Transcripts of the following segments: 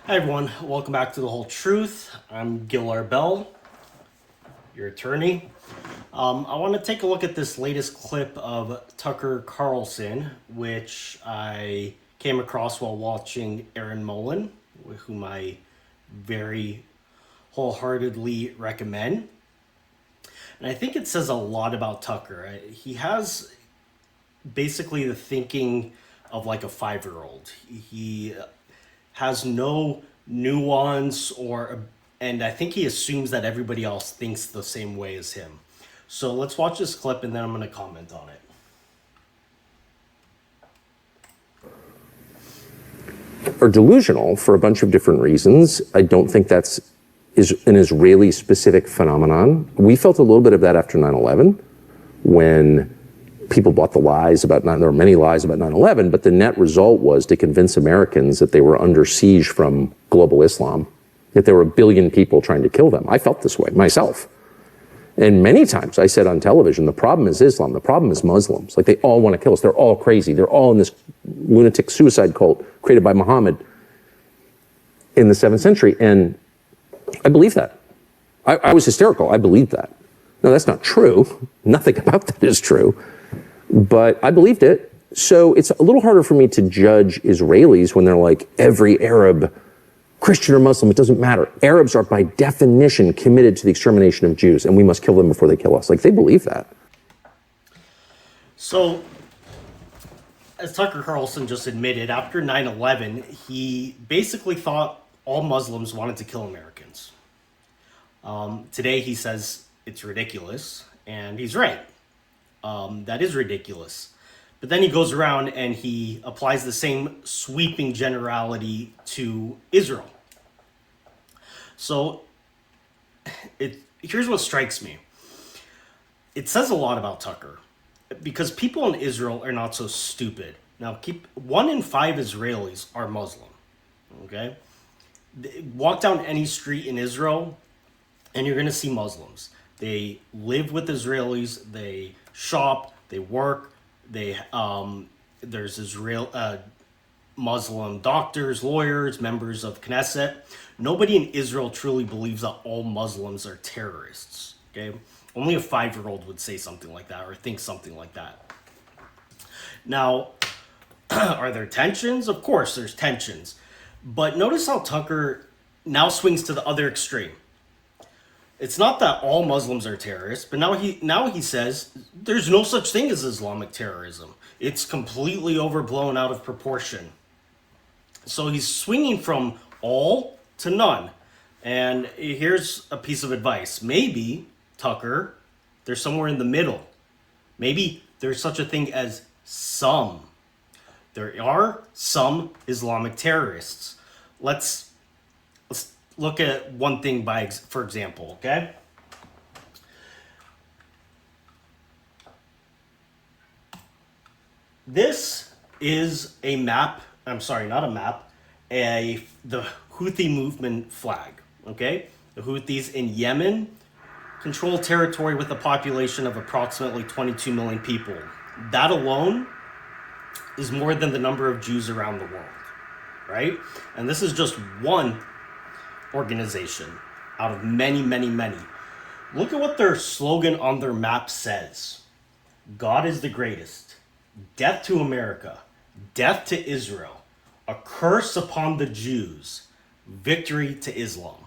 Hi everyone, welcome back to The Whole Truth. I'm Gil Arbel, your attorney. I want to take a look at this latest clip of Tucker Carlson, which I came across while watching Aaron Mullen, whom I very wholeheartedly recommend. And I think it says a lot about Tucker. He has basically the thinking of like a 5-year-old. He has no nuance and I think he assumes that everybody else thinks the same way as him. So let's watch this clip and then I'm going to comment on it. Are delusional for a bunch of different reasons. I don't think that's an Israeli specific phenomenon. We felt a little bit of that after 9/11 when people bought the lies about there were many lies about 9/11, but the net result was to convince Americans that they were under siege from global Islam, that there were a billion people trying to kill them. I felt this way myself. And many times I said on television, the problem is Islam, the problem is Muslims. Like, they all want to kill us. They're all crazy. They're all in this lunatic suicide cult created by Muhammad in the 7th century. And I believe that. I was hysterical. I believed that. No, that's not true. Nothing about that is true. But I believed it. So it's a little harder for me to judge Israelis when they're like, every Arab, Christian or Muslim, it doesn't matter. Arabs are by definition committed to the extermination of Jews, and we must kill them before they kill us. Like, they believe that. So, as Tucker Carlson just admitted, after 9/11, he basically thought all Muslims wanted to kill Americans. Today he says it's ridiculous, and he's right. That is ridiculous. But then he goes around and he applies the same sweeping generality to Israel. So here's what strikes me. It says a lot about Tucker because people in Israel are not so stupid. Now, 1 in 5 Israelis are Muslim. Okay? Walk down any street in Israel and you're going to see Muslims. They live with Israelis. They shop. They work. There's Muslim doctors, lawyers, members of Knesset. Nobody in Israel truly believes that all Muslims are terrorists. Okay, only a 5-year-old would say something like that or think something like that. Now, are there tensions? Of course, there's tensions. But notice how Tucker now swings to the other extreme. It's not that all Muslims are terrorists, but now he says there's no such thing as Islamic terrorism. It's completely overblown out of proportion. So he's swinging from all to none. And here's a piece of advice. Maybe, Tucker, there's somewhere in the middle. Maybe there's such a thing as some. There are some Islamic terrorists. Let's look at one thing for example, okay? This is a map. I'm sorry, not a map. The Houthi movement flag, okay? The Houthis in Yemen control territory with a population of approximately 22 million people. That alone is more than the number of Jews around the world, right? And this is just one organization out of many, many, many. Look at what their slogan on their map says. God is the greatest. Death to America. Death to Israel. A curse upon the Jews. Victory to Islam.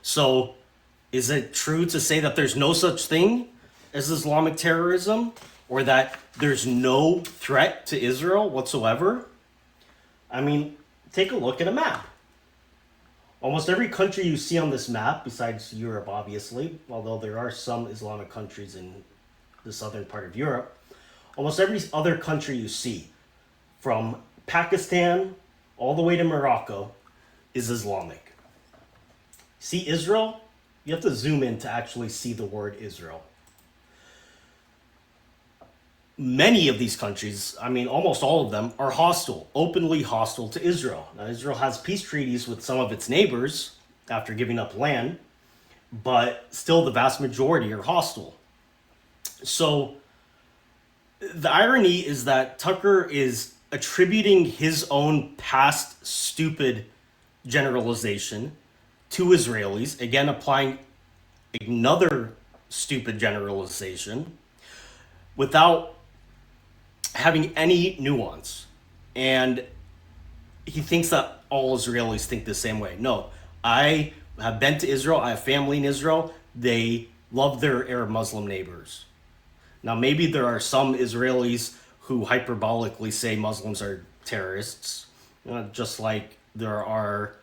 So, is it true to say that there's no such thing as Islamic terrorism? Or that there's no threat to Israel whatsoever? I mean, take a look at a map. Almost every country you see on this map, besides Europe, obviously, although there are some Islamic countries in the southern part of Europe, almost every other country you see, from Pakistan all the way to Morocco, is Islamic. See Israel? You have to zoom in to actually see the word Israel. Many of these countries, I mean, almost all of them, are hostile, openly hostile to Israel. Now, Israel has peace treaties with some of its neighbors after giving up land, but still the vast majority are hostile. So the irony is that Tucker is attributing his own past stupid generalization to Israelis, again applying another stupid generalization without having any nuance. And he thinks that all Israelis think the same way. No, I have been to Israel. I have family in Israel. They love their Arab Muslim neighbors. Now, maybe there are some Israelis who hyperbolically say Muslims are terrorists, just like there are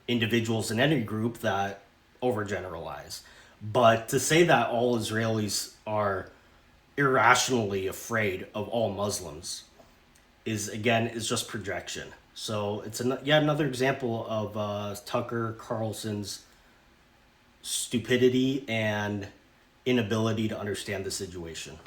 individuals in any group that overgeneralize. But to say that all Israelis are irrationally afraid of all Muslims is just projection. So it's another example of Tucker Carlson's stupidity and inability to understand the situation.